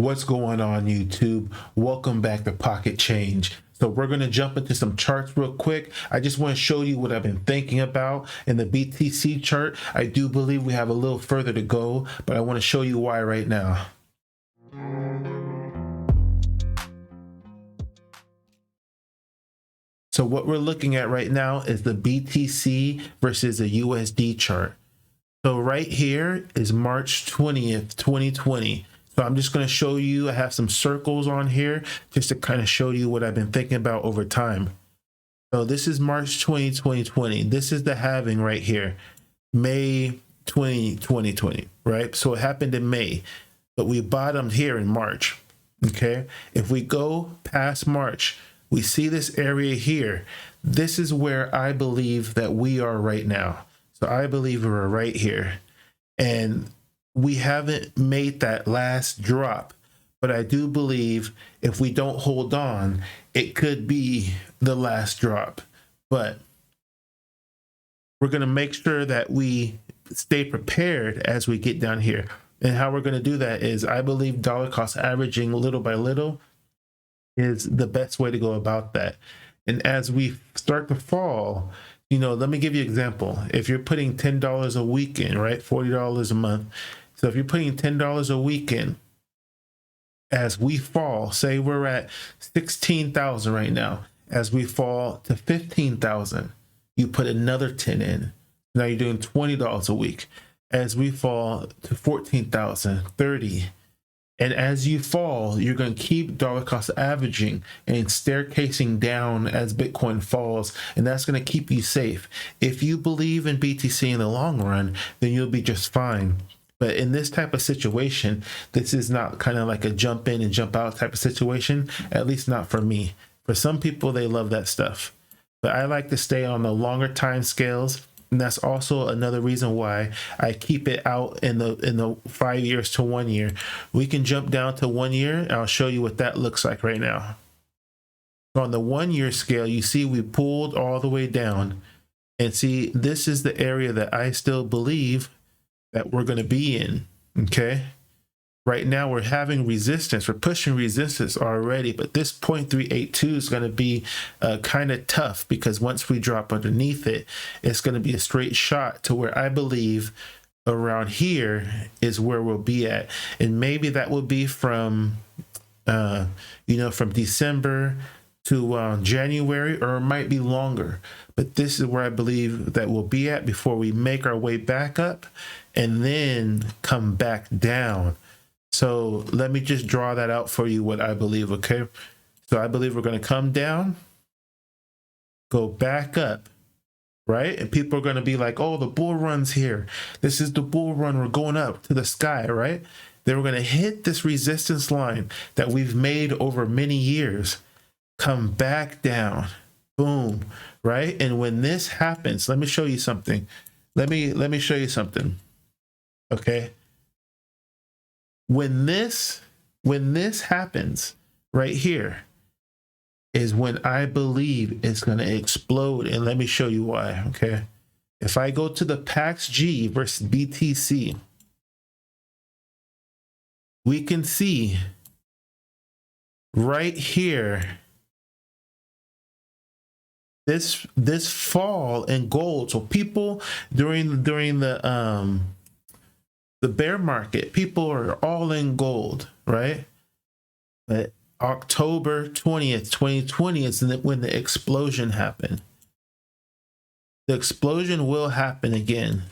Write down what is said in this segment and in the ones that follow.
What's going on, YouTube? Welcome back to Pocket Change. So we're going to jump into some charts real quick. I just want to show you what I've been thinking about in the BTC chart. I do believe we have a little further to go, but I want to show you why right now. So what we're looking at right now is the BTC versus the USD chart. So right here is March 20th, 2020. So I'm just going to show you, I have some circles on here just to kind of show you what I've been thinking about over time. So this is March 20, 2020. This is the halving right here, May 20, 2020, right? So it happened in May, but we bottomed here in March, okay? If we go past March, we see this area here. This is where I believe that we are right now. So I believe we're right here. And we haven't made that last drop, but I do believe if we don't hold on, it could be the last drop. But we're going to make sure that we stay prepared as we get down here. And how we're going to do that is I believe dollar cost averaging little by little is the best way to go about that. And as we start to fall, you know, let me give you an example. If you're putting $10 a week in, right, $40 a month. So if you're putting $10 a week in, as we fall, say we're at 16,000 right now, as we fall to 15,000, you put another 10 in. Now you're doing $20 a week. As we fall to 14,000, 30. And as you fall, you're going to keep dollar cost averaging and staircasing down as Bitcoin falls, and that's going to keep you safe. If you believe in BTC in the long run, then you'll be just fine. But in this type of situation, this is not kind of like a jump in and jump out type of situation, at least not for me. For some people, they love that stuff. But I like to stay on the longer time scales. And that's also another reason why I keep it out in the 5 years to 1 year. We can jump down to 1 year, and I'll show you what that looks like right now. So on the 1 year scale, you see we pulled all the way down. And see, this is the area that I still believe that we're going to be in, okay? Right now, we're having resistance. We're pushing resistance already, but this 0.382 is going to be kind of tough because once we drop underneath it, it's going to be a straight shot to where I believe around here is where we'll be at. And maybe that will be from, from December to January, or it might be longer. But this is where I believe that we'll be at before we make our way back up and then come back down. So let me just draw that out for you, what I believe, okay? So I believe we're going to come down, go back up, right? And people are going to be like, oh, the bull run's here. This is the bull run. We're going up to the sky, right? Then we're going to hit this resistance line that we've made over many years, come back down, boom, right? And when this happens, let me show you something. Let me show you something, okay? When this happens right here is when I believe it's going to explode. And let me show you why, okay? If I go to the PAX-G versus BTC, we can see right here this fall in gold. So people during the bear market, people are all in gold, right? But October 20th, 2020 is when the explosion happened. The explosion will happen again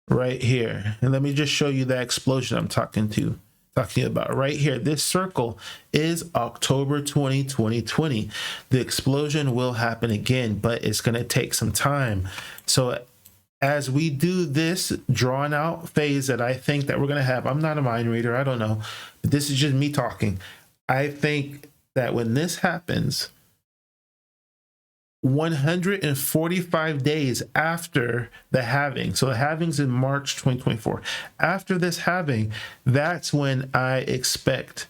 right here. And let me just show you that explosion I'm talking about right here. This circle is October 20, 2020. The explosion will happen again, but it's going to take some time. So as we do this drawn out phase that I think that we're going to have, I'm not a mind reader, I don't know, but this is just me talking. I think that when this happens, 145 days after the halving, so the halving's in March 2024, after this halving, that's when I expect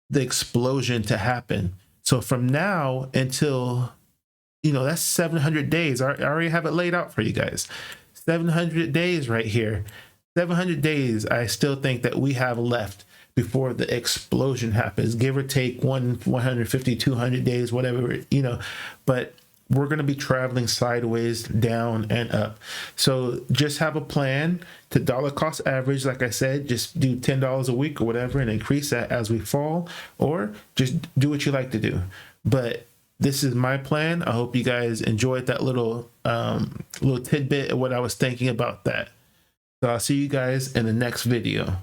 the explosion to happen. So from now until, that's 700 days. I already have it laid out for you guys. 700 days right here. 700 days I still think that we have left before the explosion happens, give or take 150, 200 days, whatever, you know, but we're going to be traveling sideways, down and up. So just have a plan to dollar cost average. Like I said, just do $10 a week or whatever and increase that as we fall, or just do what you like to do. But this is my plan. I hope you guys enjoyed that little tidbit of what I was thinking about that. So I'll see you guys in the next video.